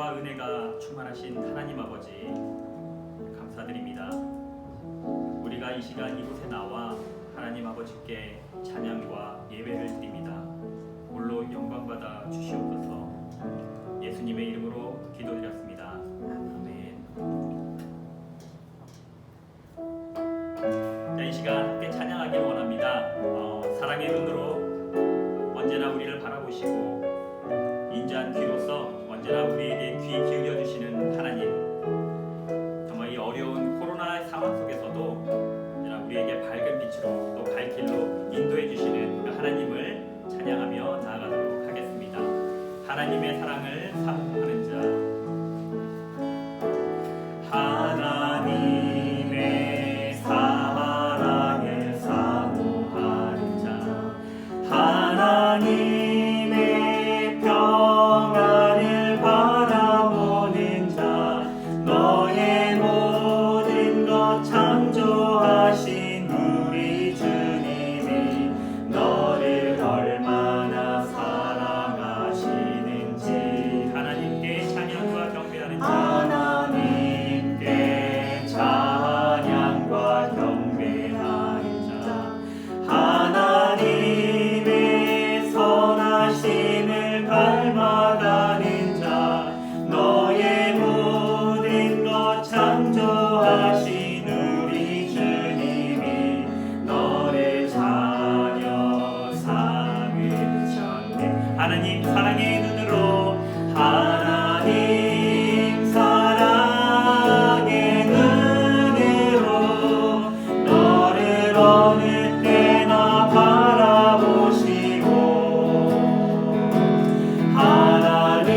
사랑과 은혜가 충만하신 하나님 아버지, 감사드립니다. 우리가 이 시간 이곳에 나와 하나님 아버지께 찬양과 예배를 드립니다. 홀로 영광받아 주시옵소서. 예수님의 이름으로 기도드렸습니다. 아멘. 자, 이 시간 함께 찬양하길 원합니다. 사랑의 눈으로 언제나 우리를 바라보시고 인자한 귀로서 언제나 우리에게 귀 기울여 주시는 하나님, 정말 이 어려운 코로나 상황 속에서도 언제나 우리에게 밝은 빛으로 또 갈 길로 인도해 주시는 그 하나님을 찬양하며 나아가도록 하겠습니다. 하나님의 사랑을 사모하는 자, 하나님의 사랑을 사모하는 자, 하나님의 평안을 바라보는 자, 너의 모든 것 창조하신 우리 주님이 너를 얼마나 사랑하시는지 하나님께 찬양과 경배하는 자, 하나님께 찬양과 경배하는 자, 하나님의 선하심을 닮아가는 자, 너의 모든 것 창조하신 우리 주님이 너를 자녀 삼으셨네. 하나님 사랑의 눈으로, 하나님 사랑의 눈으로 너를 어느 때나 바라보시고, 하나님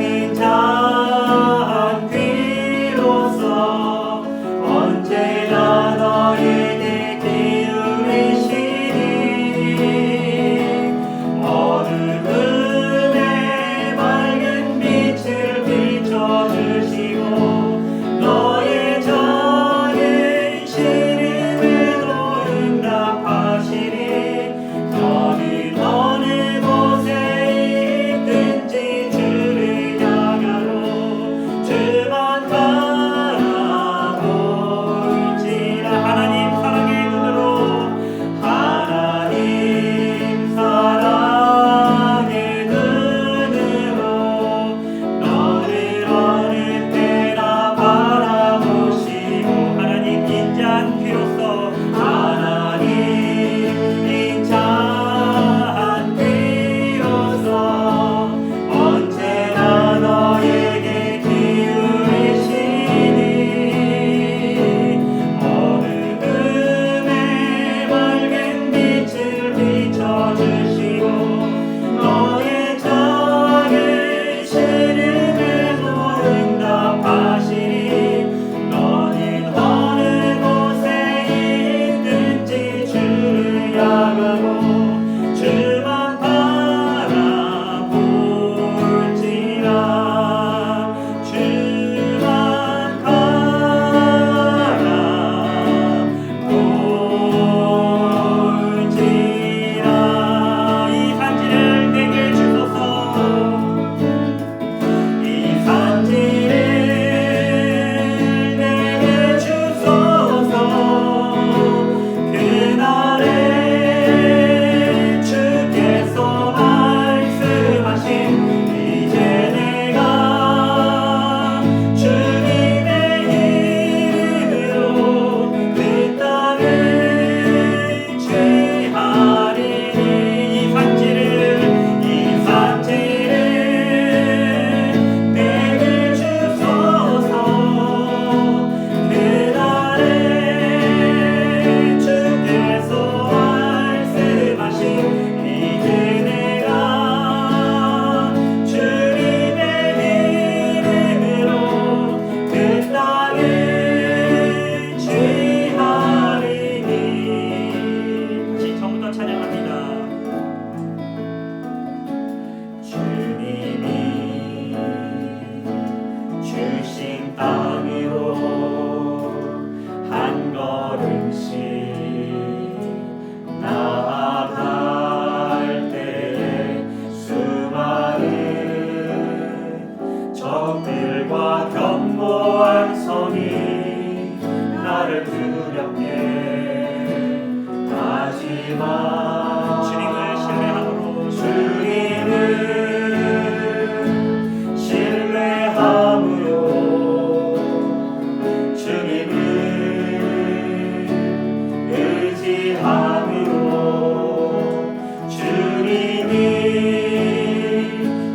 인자한 귀로서 언제나 너에게 기울이시니 어두움에 밝은 하지만 주님을 신뢰함으로 주님을 신뢰함으로 주님을 의지함으로 주님이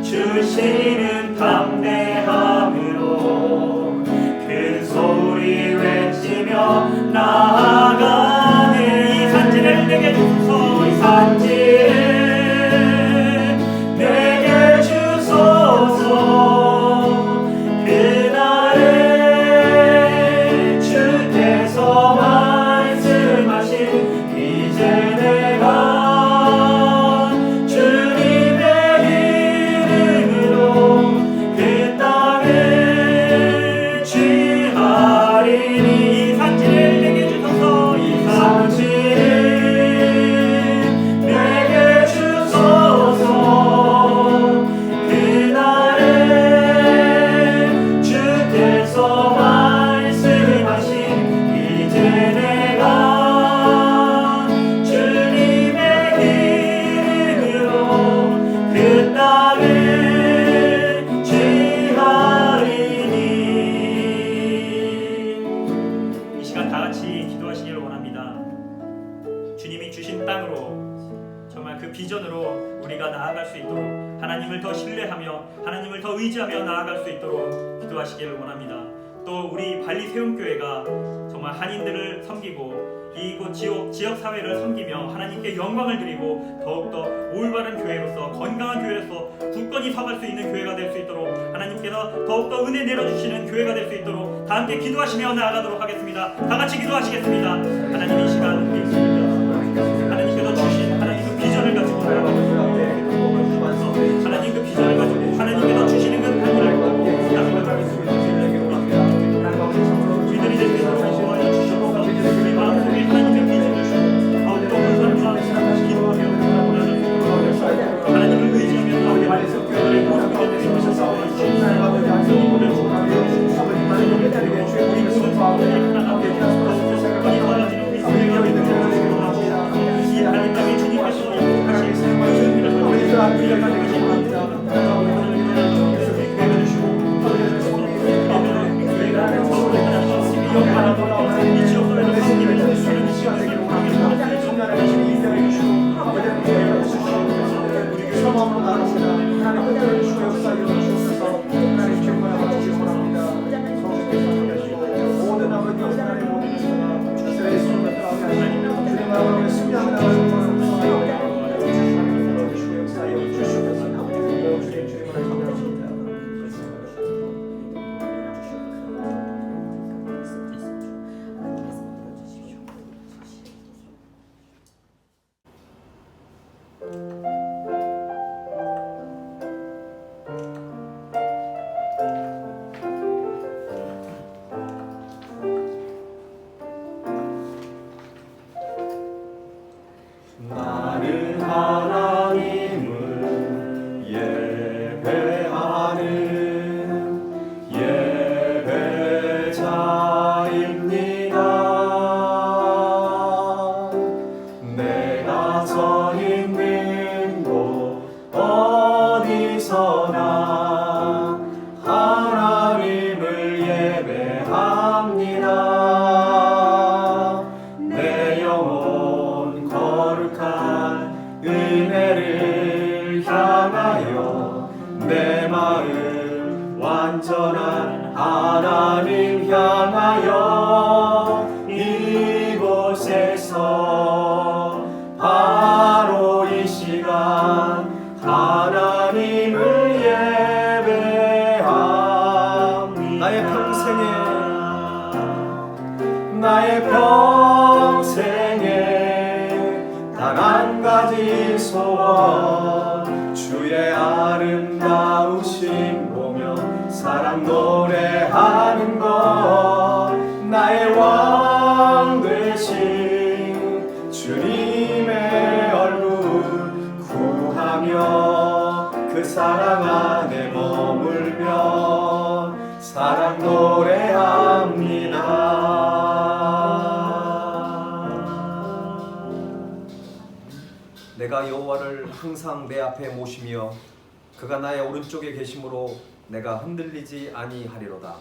주시는 담대함으로 큰 소리 외치며 나아가네. 이 산지를 내게 주소서. 이 산지를 내게 주소서. 그날에 주께서 말씀하신 이제 내가 주님의 이름으로 그 땅을 취하리니. 이 산지를 내게 주소서. 이 산지를 내게 주소서. 그날에 주께서 말씀하신 이제 내가 주님의 이름으로 그 땅을 취하리니. 이 시간 다 같이 기도하시기를 원합니다. 주님이 주신 땅으로 정말 그 비전으로 우리가 나아갈 수 있도록 하나님을 더 신뢰하며 하나님을 더 의지하며 나아갈 수 있도록 기도하시기를 원합니다. 또 우리 발리 세움교회가 정말 한인들을 섬기고 이곳 지역 사회를 섬기며 하나님께 영광을 드리고 더욱더 올바른 교회로서 건강한 교회로서 굳건히 서갈 수 있는 교회가 될 수 있도록 하나님께서 더욱더 은혜 내려주시는 교회가 될 수 있도록 다 함께 기도하시며 나아가도록 하겠습니다. 다 같이 기도하시겠습니다. 하나님, 이 시간 우리 하나님께서 주신 하나님 그 비전을 가지고 나아가면서 하나님 그 비전을 가지고 하나님께서 주시는 그 하나님을 보고 나아가겠습니다. 우리들이 될 수 있도록 도와주시옵소서. 우리 마음속에 하나님의 비전을 더욱더 온전히 기도하며 하나님을 의지하며 나아가겠습니다. 우리 모습을 주셔서 나는 하나님을 예배하는 예배자입니다. 내가 서 있는 곳 어디서나 하나님을 예배합니다. 내 영혼 거룩한 은혜를 향하여 내 마음 완전한 하나님 향하여 이곳에서 바로 이 시간 하나님을 예배합니다. 나의 평생에 단 한 가지 소원, 주의 아름다우심 보며 사랑 노래하는 것. 나의 왕 되신 주님의 얼굴 구하며 그 사랑 안에 머물며 사랑 노래합니다. 내가 여호와를 항상 내 앞에 모시며 그가 나의 오른쪽에 계심으로 내가 흔들리지 아니하리로다.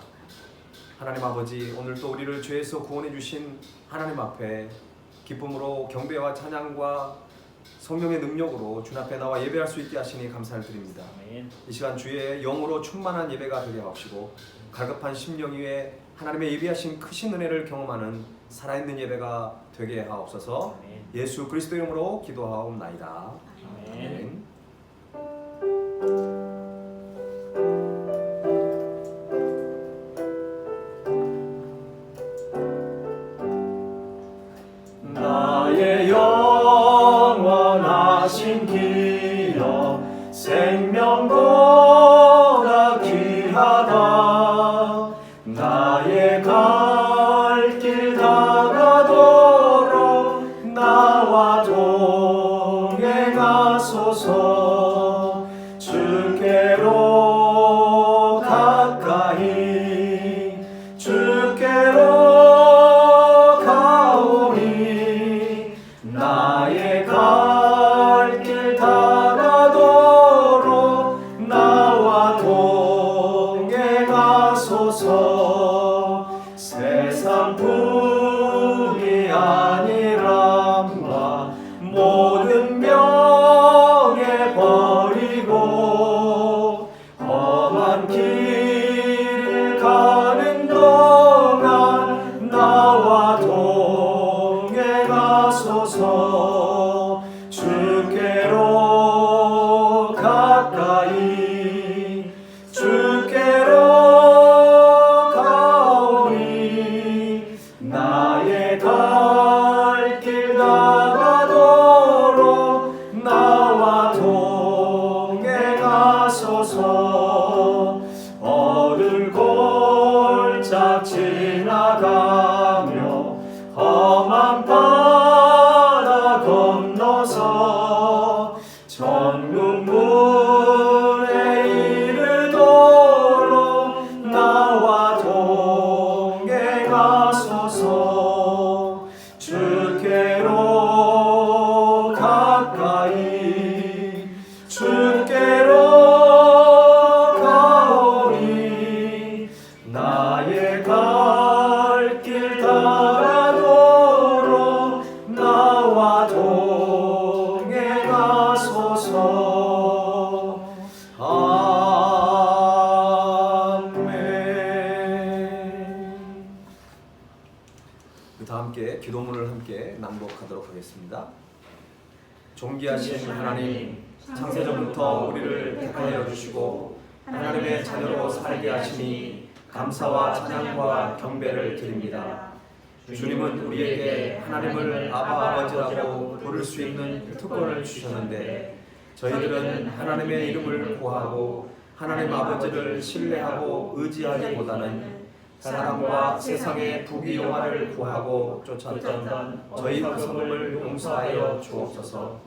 하나님 아버지, 오늘도 우리를 죄에서 구원해 주신 하나님 앞에 기쁨으로 경배와 찬양과 성령의 능력으로 주님 앞에 나와 예배할 수 있게 하시니 감사를 드립니다. 아멘. 이 시간 주의 영으로 충만한 예배가 되게 하옵시고 갈급한 심령 위에 하나님의 예비하신 크신 은혜를 경험하는 살아있는 예배가 되게 하옵소서. 아멘. 예수 그리스도 이름으로 기도하옵나이다. 아멘. 나의 영원하신 기업 생명보다 귀하다. 나의 갈 길 다가도록 나와 동행하소서. 주께로 가까이 주께로 가오니 나의 갈 길 다가도록 나와 동행하소서. 세상 품이 아니람과 모든 명예 버리고 험한 길을 가는 동안 나와 동행하소서. 주께로 가까이 주께로 가오니 나의 갈 길 다가도록 나와 동행하소서. 어두운 골짝 지나가며 험한 바다 건너서 천국문에 이르도록 나와 동행하소서. 주께로 가까이 주께로 가오니 나의 갈 길 다가도록 나와 동행하소서. 아멘. 다 함께 기도문을 함께 낭독하도록 하겠습니다. 존귀하신 하나님, 창세전부터 우리를 택하여 주시고 하나님의 자녀로 살게 하시니 감사와 찬양과 경배를 드립니다. 주님은 우리에게 하나님을 아바 아버지라고 부를 수 있는 특권을 주셨는데 저희들은 하나님의 이름을 구하고 하나님 아버지를 신뢰하고 의지하기보다는 사람과 세상의 부귀영화를 구하고 쫓았던 저희 성을 용서하여 주옵소서.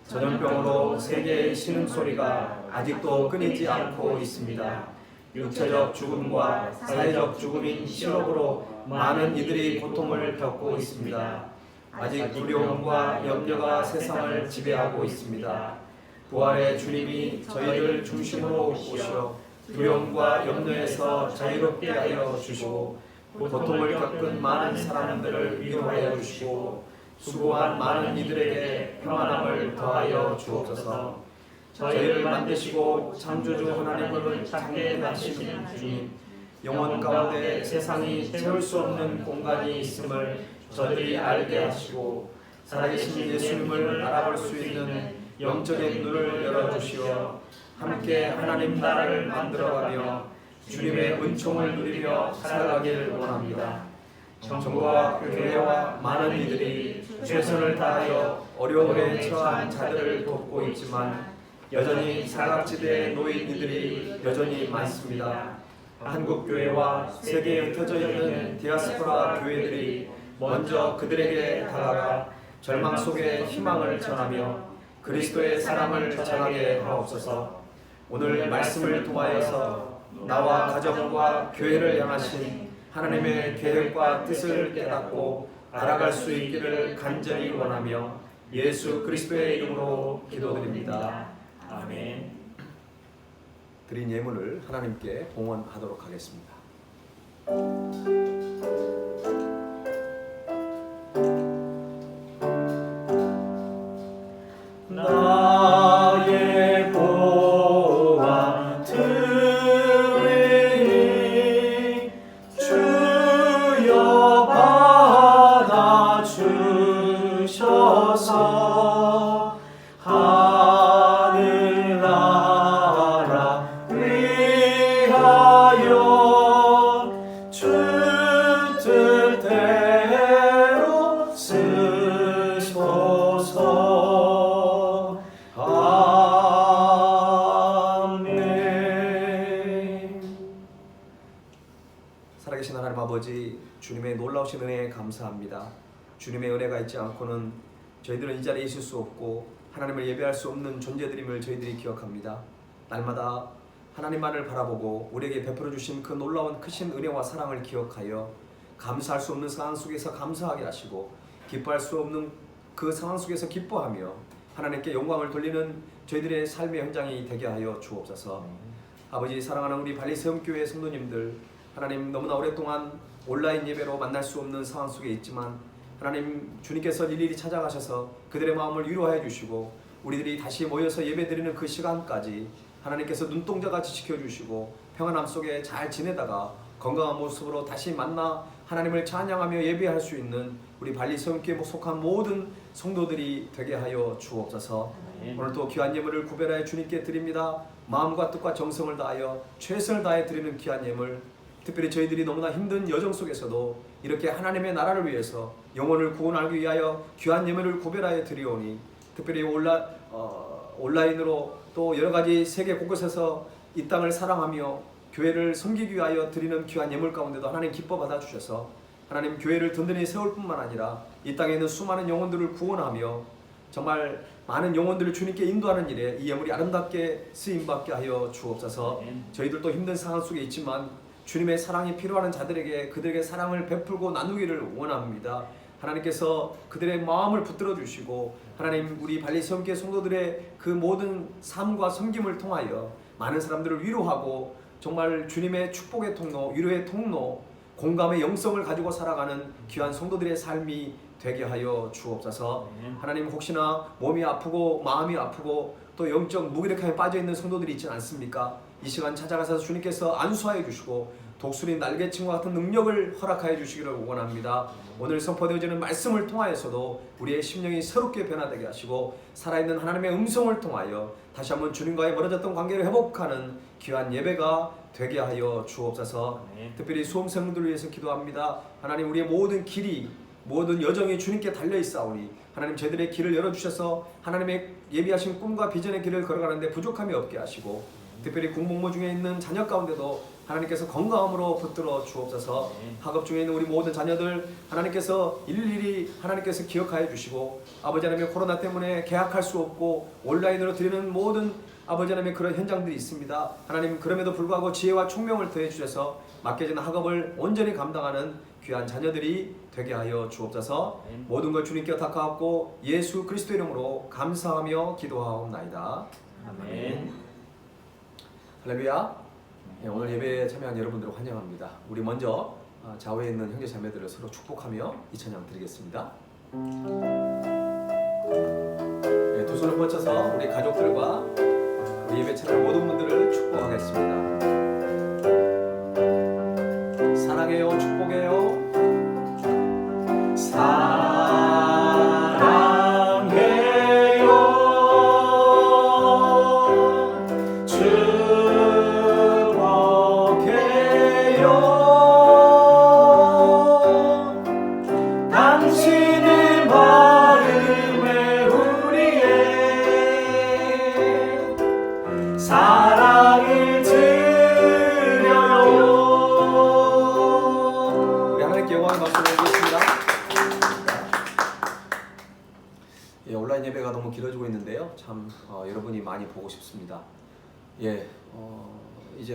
전염병으로 세계의 신음소리가 아직도 끊이지 않고 있습니다. 육체적 죽음과 사회적 죽음인 실업으로 많은 이들이 고통을 겪고 있습니다. 아직 두려움과 염려가 세상을 지배하고 있습니다. 부활의 주님이 저희를 중심으로 오시어 두려움과 염려에서 자유롭게 하여 주시고 고통을 겪은 많은 사람들을 위로하여 주시고 수고한 많은 이들에게 평안함을 더하여 주옵소서. 저희를 만드시고 창조주 하나님을 찾게 하시는 주님, 영혼 가운데 세상이 채울 수 없는 공간이 있음을 저들이 알게 하시고 살아계신 예수님을 알아볼 수 있는 영적인 눈을 열어주시어 함께 하나님 나라를 만들어가며 주님의 은총을 누리며 살아가기를 원합니다. 정부와 교회와 많은 이들이 최선을 다하여 어려움에 처한 자들을 돕고 있지만 여전히 사각지대에 놓인 이들이 여전히 많습니다. 한국교회와 세계에 흩어져 있는 디아스포라 교회들이 먼저 그들에게 다가가 절망 속에 희망을 전하며 그리스도의 사랑을 전하게 하옵소서. 오늘 말씀을 통하여서 나와 가정과 교회를 향하신 하나님의 계획과 뜻을 깨닫고 알아갈 수 있기를 간절히 원하며 예수 그리스도의 이름으로 기도드립니다. 아멘. 드린 예물을 하나님께 봉헌하도록 하겠습니다. 나의 보아 드리니 주여 받아 주셔서 하늘나라 위하여 주 뜻대로 쓰소서. 아멘. 살아계신 하나님 아버지, 주님의 놀라우신 은혜에 감사합니다. 주님의 은혜가 있지 않고는 저희들은 이 자리에 있을 수 없고 하나님을 예배할 수 없는 존재들임을 저희들이 기억합니다. 날마다 하나님만을 바라보고 우리에게 베풀어 주신 그 놀라운 크신 은혜와 사랑을 기억하여 감사할 수 없는 상황 속에서 감사하게 하시고 기뻐할 수 없는 그 상황 속에서 기뻐하며 하나님께 영광을 돌리는 저희들의 삶의 현장이 되게 하여 주옵소서. 아버지, 사랑하는 우리 발리세움교회 성도님들, 하나님 너무나 오랫동안 온라인 예배로 만날 수 없는 상황 속에 있지만 하나님 주님께서 일일이 찾아가셔서 그들의 마음을 위로하여 주시고 우리들이 다시 모여서 예배드리는 그 시간까지 하나님께서 눈동자같이 지켜주시고 평안함 속에 잘 지내다가 건강한 모습으로 다시 만나 하나님을 찬양하며 예배할 수 있는 우리 발리세움교회에 속한 모든 성도들이 되게 하여 주옵소서. 오늘도 귀한 예물을 구별하여 주님께 드립니다. 마음과 뜻과 정성을 다하여 최선을 다해 드리는 귀한 예물, 특별히 저희들이 너무나 힘든 여정 속에서도 이렇게 하나님의 나라를 위해서 영혼을 구원하기 위하여 귀한 예물을 구별하여 드리오니, 특별히 온라인으로 또 여러가지 세계 곳곳에서 이 땅을 사랑하며 교회를 섬기기 위하여 드리는 귀한 예물 가운데도 하나님 기뻐 받아주셔서 하나님 교회를 든든히 세울 뿐만 아니라 이 땅에 있는 수많은 영혼들을 구원하며 정말 많은 영혼들을 주님께 인도하는 일에 이 예물이 아름답게 쓰임받게 하여 주옵소서. 저희들도 힘든 상황 속에 있지만 주님의 사랑이 필요한 자들에게 그들에게 사랑을 베풀고 나누기를 원합니다. 하나님께서 그들의 마음을 붙들어 주시고 하나님 우리 발리세움교회 성도들의 그 모든 삶과 섬김을 통하여 많은 사람들을 위로하고 정말 주님의 축복의 통로, 위로의 통로, 공감의 영성을 가지고 살아가는 귀한 성도들의 삶이 되게 하여 주옵소서. 하나님, 혹시나 몸이 아프고 마음이 아프고 또 영적 무기력함에 빠져있는 성도들이 있지 않습니까? 이 시간 찾아가서 주님께서 안수하여 주시고 독수리 날개침과 같은 능력을 허락하여 주시기를 원합니다. 오늘 선포되어지는 말씀을 통하여서도 우리의 심령이 새롭게 변화되게 하시고 살아있는 하나님의 음성을 통하여 다시 한번 주님과의 멀어졌던 관계를 회복하는 귀한 예배가 되게 하여 주옵소서. 특별히 수험생들을 위해서 기도합니다. 하나님, 우리의 모든 길이 모든 여정이 주님께 달려있사오니 하나님 저희들의 길을 열어주셔서 하나님의 예비하신 꿈과 비전의 길을 걸어가는데 부족함이 없게 하시고 특별히 공복무 중에 있는 자녀 가운데도 하나님께서 건강함으로 붙들어 주옵소서. 학업 중에 있는 우리 모든 자녀들 하나님께서 일일이 하나님께서 기억하여 주시고 아버지 하나님의 코로나 때문에 개학할 수 없고 온라인으로 드리는 모든 아버지 하나님의 그런 현장들이 있습니다. 하나님, 그럼에도 불구하고 지혜와 총명을 더해 주셔서 맡겨진 학업을 온전히 감당하는 귀한 자녀들이 되게 하여 주옵소서. 모든 걸 주님께 닦아왔고 예수 그리스도 이름으로 감사하며 기도하옵나이다. 아멘. 할렐루야. 오늘 예배에 참여한 여러분들을 환영합니다. 우리 먼저 좌우에 있는 형제 자매들을 서로 축복하며 이 찬양 드리겠습니다. 두 손을 뻗쳐서 우리 가족들과 우리 예배 참여한 모든 분들을 축복하겠습니다. 사랑해요, 축복해요. 당신의 마음에 우리의 사랑을 드려요. 우리 하나님께 영광의 박수 드리겠습니다. 온라인 예배가 너무 길어지고 있는데요. 참 여러분이 많이 보고 싶습니다. 이제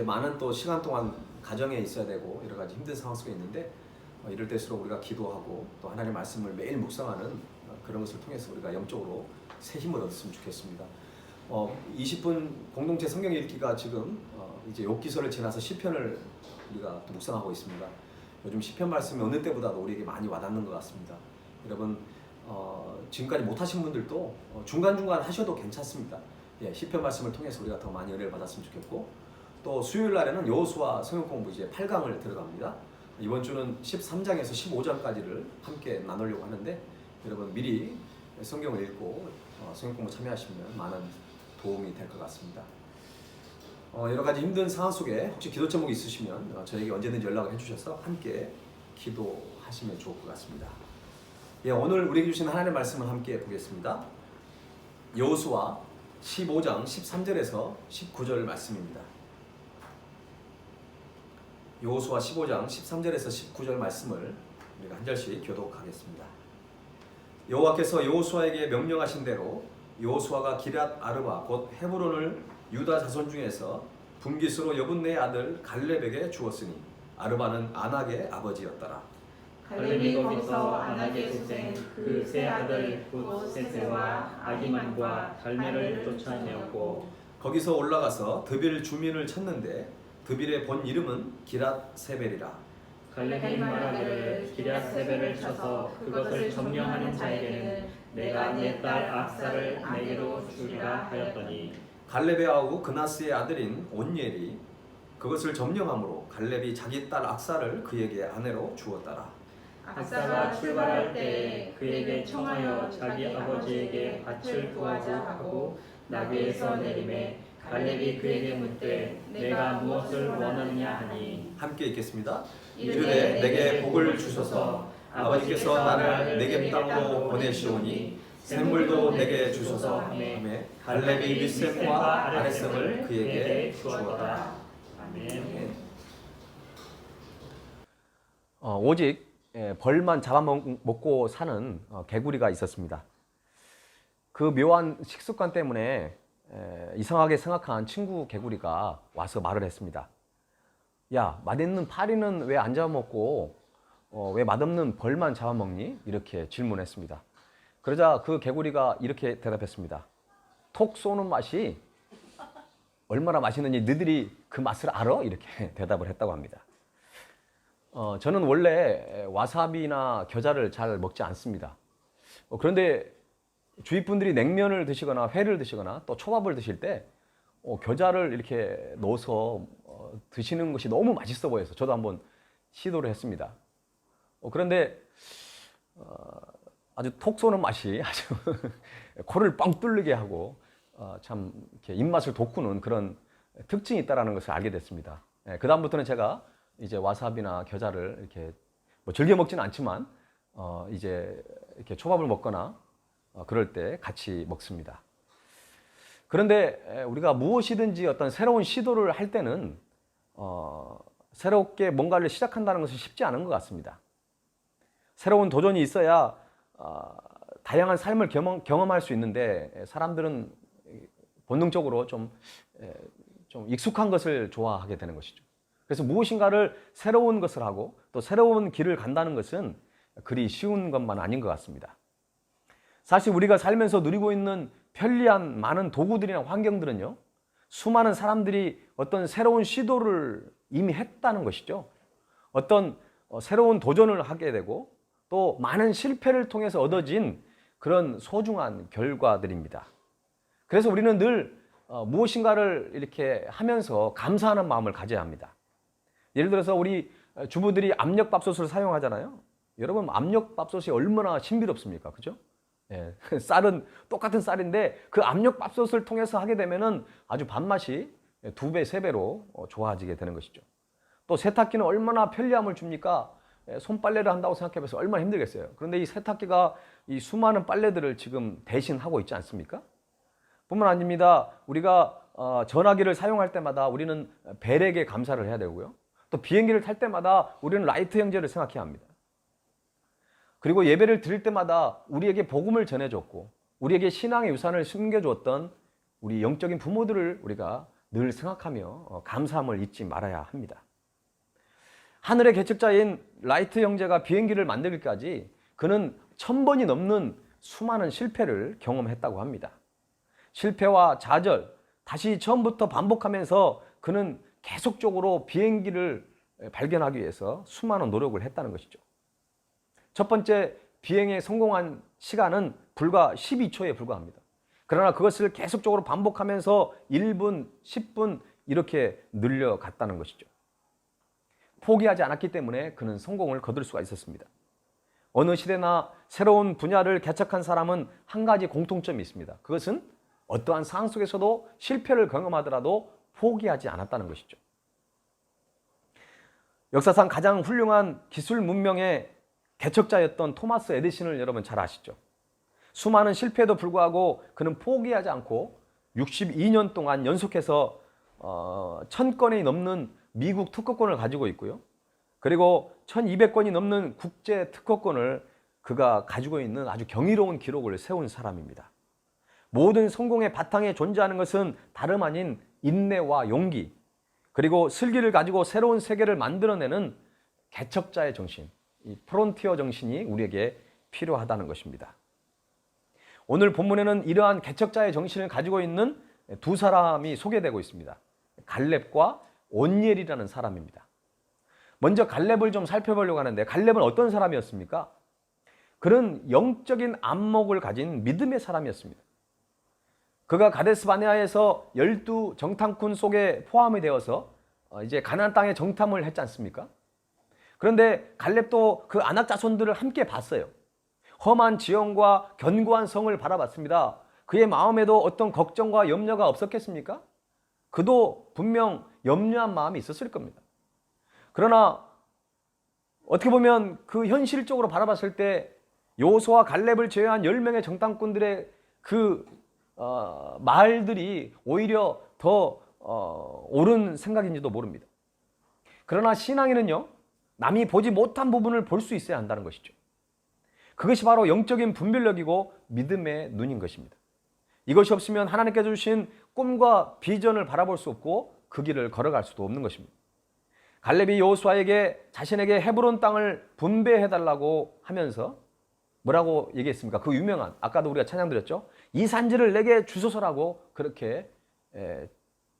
많은 또 시간 동안 가정에 있어야 되고 여러 가지 힘든 상황 속에 있는데 이럴 때일수록 우리가 기도하고 또 하나님의 말씀을 매일 묵상하는 그런 것을 통해서 우리가 영적으로 새 힘을 얻었으면 좋겠습니다. 20분 공동체 성경 읽기가 지금 이제 욥기서를 지나서 시편을 우리가 또 묵상하고 있습니다. 요즘 시편 말씀이 어느 때보다도 우리에게 많이 와닿는 것 같습니다. 여러분 지금까지 못하신 분들도 중간중간 하셔도 괜찮습니다. 예, 시편 말씀을 통해서 우리가 더 많이 은혜를 받았으면 좋겠고, 또 수요일 날에는 여호수아 성경 공부 이제 8강을 들어갑니다. 이번 주는 13장에서 15장까지를 함께 나누려고 하는데, 여러분 미리 성경을 읽고 성경 공부 참여하시면 많은 도움이 될 것 같습니다. 여러 가지 힘든 상황 속에 혹시 기도 제목이 있으시면 저에게 언제든지 연락을 해주셔서 함께 기도하시면 좋을 것 같습니다. 예, 오늘 우리에게 주신 하나님의 말씀을 함께 보겠습니다. 여호수아 15장 13절에서 19절 말씀입니다. 여호수아 15장 13절에서 19절 말씀을 우리가 한 절씩 교독하겠습니다. 여호와께서 여호수아에게 명령하신 대로 여호수아가 기럇 아르바 곧 헤브론을 유다 자손 중에서 분깃으로 여분네의 아들 갈렙에게 주었으니 아르바는 아낙의 아버지였더라. 갈렙이 거기서 아낙의 후생 그 세 아들 곧 세세와 아히만과 달메를 쫓아내었고, 거기서 올라가서 드빌 주민을 쳤는데 드빌의 본 이름은 기럇세벨이라. 갈렙이 말하기를 기럇세벨을 쳐서 그것을 점령하는 자에게는 내가 내 딸 악사를 내게로 주리라 하였더니, 갈렙의 아우 그나스의 아들인 온니엘이 그것을 점령함으로 갈렙이 자기 딸 악사를 그에게 아내로 주었더라. 악사가 출발할 때 그에게 청하여 자기 아버지에게 밭을 구하자 하고 나귀에서 내림에 갈렙이 그에게 묻되 내가 무엇을 원하느냐 하니, 함께 읽겠습니다. 이르되 내게 복을 주소서. 아버지께서 나를 네겝 땅으로 보내시오니 샘물도 내게 주소서 하매 갈렙이 윗샘과 아랫샘을 그에게 주었다. 아멘. 오직 벌만 잡아먹고 사는 개구리가 있었습니다. 그 묘한 식습관 때문에 이상하게 생각한 친구 개구리가 와서 말을 했습니다. 야, 맛있는 파리는 왜 안 잡아먹고 왜 맛없는 벌만 잡아먹니? 이렇게 질문했습니다. 그러자 그 개구리가 이렇게 대답했습니다. 톡 쏘는 맛이 얼마나 맛있는지 너희들이 그 맛을 알아? 이렇게 대답을 했다고 합니다. 저는 원래 와사비나 겨자를 잘 먹지 않습니다. 그런데 주위 분들이 냉면을 드시거나 회를 드시거나 또 초밥을 드실 때 겨자를 이렇게 넣어서 드시는 것이 너무 맛있어 보여서 저도 한번 시도를 했습니다. 그런데 아주 톡 쏘는 맛이 아주 코를 뻥 뚫리게 하고 참 이렇게 입맛을 돋구는 그런 특징이 있다는 것을 알게 됐습니다. 그 다음부터는 제가 이제 와사비나 겨자를 이렇게 뭐 즐겨 먹지는 않지만 이제 이렇게 초밥을 먹거나 그럴 때 같이 먹습니다. 그런데 우리가 무엇이든지 어떤 새로운 시도를 할 때는 새롭게 뭔가를 시작한다는 것은 쉽지 않은 것 같습니다. 새로운 도전이 있어야 다양한 삶을 경험할 수 있는데 사람들은 본능적으로 좀 익숙한 것을 좋아하게 되는 것이죠. 그래서 무엇인가를 새로운 것을 하고 또 새로운 길을 간다는 것은 그리 쉬운 것만 아닌 것 같습니다. 사실 우리가 살면서 누리고 있는 편리한 많은 도구들이나 환경들은요, 수많은 사람들이 어떤 새로운 시도를 이미 했다는 것이죠. 어떤 새로운 도전을 하게 되고 또 많은 실패를 통해서 얻어진 그런 소중한 결과들입니다. 그래서 우리는 늘 무엇인가를 이렇게 하면서 감사하는 마음을 가져야 합니다. 예를 들어서 우리 주부들이 압력밥솥을 사용하잖아요. 여러분, 압력밥솥이 얼마나 신비롭습니까? 그죠? 예, 쌀은 똑같은 쌀인데 그 압력밥솥을 통해서 하게 되면은 아주 밥맛이 2배, 3배로 좋아지게 되는 것이죠. 또 세탁기는 얼마나 편리함을 줍니까? 손빨래를 한다고 생각해보세요. 얼마나 힘들겠어요. 그런데 이 세탁기가 이 수많은 빨래들을 지금 대신하고 있지 않습니까? 뿐만 아닙니다. 우리가 전화기를 사용할 때마다 우리는 벨에게 감사를 해야 되고요. 또 비행기를 탈 때마다 우리는 라이트 형제를 생각해야 합니다. 그리고 예배를 드릴 때마다 우리에게 복음을 전해줬고 우리에게 신앙의 유산을 숨겨주었던 우리 영적인 부모들을 우리가 늘 생각하며 감사함을 잊지 말아야 합니다. 하늘의 개척자인 라이트 형제가 비행기를 만들기까지 그는 1000번이 넘는 수많은 실패를 경험했다고 합니다. 실패와 좌절, 다시 처음부터 반복하면서 그는 계속적으로 비행기를 발견하기 위해서 수많은 노력을 했다는 것이죠. 첫 번째 비행에 성공한 시간은 불과 12초에 불과합니다. 그러나 그것을 계속적으로 반복하면서 1분, 10분 이렇게 늘려갔다는 것이죠. 포기하지 않았기 때문에 그는 성공을 거둘 수가 있었습니다. 어느 시대나 새로운 분야를 개척한 사람은 한 가지 공통점이 있습니다. 그것은 어떠한 상황 속에서도 실패를 경험하더라도 포기하지 않았다는 것이죠. 역사상 가장 훌륭한 기술 문명의 개척자였던 토마스 에디슨을 여러분 잘 아시죠? 수많은 실패에도 불구하고 그는 포기하지 않고 62년 동안 연속해서 1000건이 넘는 미국 특허권을 가지고 있고요. 그리고 1200건이 넘는 국제 특허권을 그가 가지고 있는 아주 경이로운 기록을 세운 사람입니다. 모든 성공의 바탕에 존재하는 것은 다름 아닌 인내와 용기, 그리고 슬기를 가지고 새로운 세계를 만들어내는 개척자의 정신, 이 프론티어 정신이 우리에게 필요하다는 것입니다. 오늘 본문에는 이러한 개척자의 정신을 가지고 있는 두 사람이 소개되고 있습니다. 갈렙과 온니엘이라는 사람입니다. 먼저 갈렙을 좀 살펴보려고 하는데, 갈렙은 어떤 사람이었습니까? 그는 영적인 안목을 가진 믿음의 사람이었습니다. 그가 가데스 바네아에서 12 정탐꾼 속에 포함이 되어서 이제 가나안 땅에 정탐을 했지 않습니까? 그런데 갈렙도 그 아낙 자손들을 함께 봤어요. 험한 지형과 견고한 성을 바라봤습니다. 그의 마음에도 어떤 걱정과 염려가 없었겠습니까? 그도 분명 염려한 마음이 있었을 겁니다. 그러나 어떻게 보면 그 현실적으로 바라봤을 때 여호수아와 갈렙을 제외한 10명의 정탐꾼들의 그 말들이 오히려 더 옳은 생각인지도 모릅니다. 그러나 신앙인은요, 남이 보지 못한 부분을 볼 수 있어야 한다는 것이죠. 그것이 바로 영적인 분별력이고 믿음의 눈인 것입니다. 이것이 없으면 하나님께서 주신 꿈과 비전을 바라볼 수 없고 그 길을 걸어갈 수도 없는 것입니다. 갈렙이 여호수아에게 자신에게 헤브론 땅을 분배해달라고 하면서 뭐라고 얘기했습니까? 그 유명한, 아까도 우리가 찬양 드렸죠? 이 산지를 내게 주소서라고 그렇게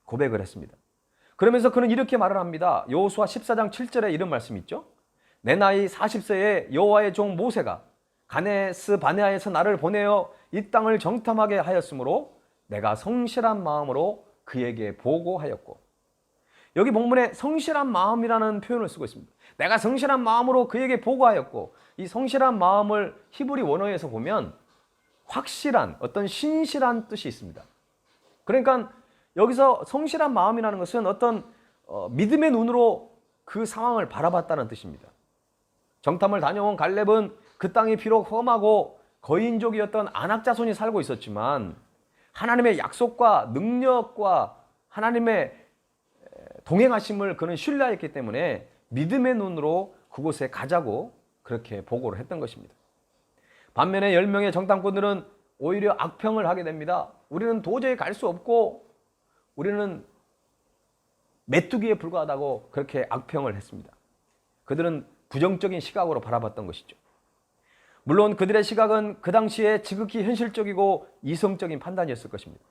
고백을 했습니다. 그러면서 그는 이렇게 말을 합니다. 여호수아 14장 7절에 이런 말씀이 있죠? 내 나이 40세에 여호와의 종 모세가 가데스 바네아에서 나를 보내어 이 땅을 정탐하게 하였으므로 내가 성실한 마음으로 그에게 보고하였고, 여기 본문에 성실한 마음이라는 표현을 쓰고 있습니다. 내가 성실한 마음으로 그에게 보고하였고, 이 성실한 마음을 히브리 원어에서 보면 확실한, 어떤 신실한 뜻이 있습니다. 그러니까 여기서 성실한 마음이라는 것은 어떤 믿음의 눈으로 그 상황을 바라봤다는 뜻입니다. 정탐을 다녀온 갈렙은 그 땅이 비록 험하고 거인족이었던 아낙 자손이 살고 있었지만 하나님의 약속과 능력과 하나님의 동행하심을 그는 신뢰했기 때문에 믿음의 눈으로 그곳에 가자고 그렇게 보고를 했던 것입니다. 반면에 10명의 정탐꾼들은 오히려 악평을 하게 됩니다. 우리는 도저히 갈 수 없고 우리는 메뚜기에 불과하다고 그렇게 악평을 했습니다. 그들은 부정적인 시각으로 바라봤던 것이죠. 물론 그들의 시각은 그 당시에 지극히 현실적이고 이성적인 판단이었을 것입니다.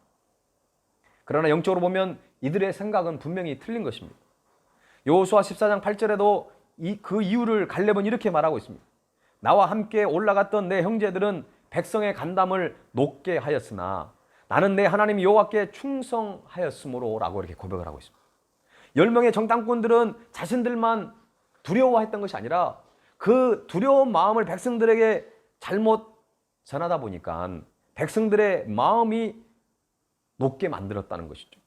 그러나 영적으로 보면 이들의 생각은 분명히 틀린 것입니다. 여호수아 14장 8절에도 그 이유를 갈렙은 이렇게 말하고 있습니다. 나와 함께 올라갔던 내 형제들은 백성의 간담을 높게 하였으나 나는 내 하나님 여호와께 충성하였으므로 라고 이렇게 고백을 하고 있습니다. 10명의 정탐꾼들은 자신들만 두려워했던 것이 아니라 그 두려운 마음을 백성들에게 잘못 전하다 보니까 백성들의 마음이 높게 만들었다는 것이죠.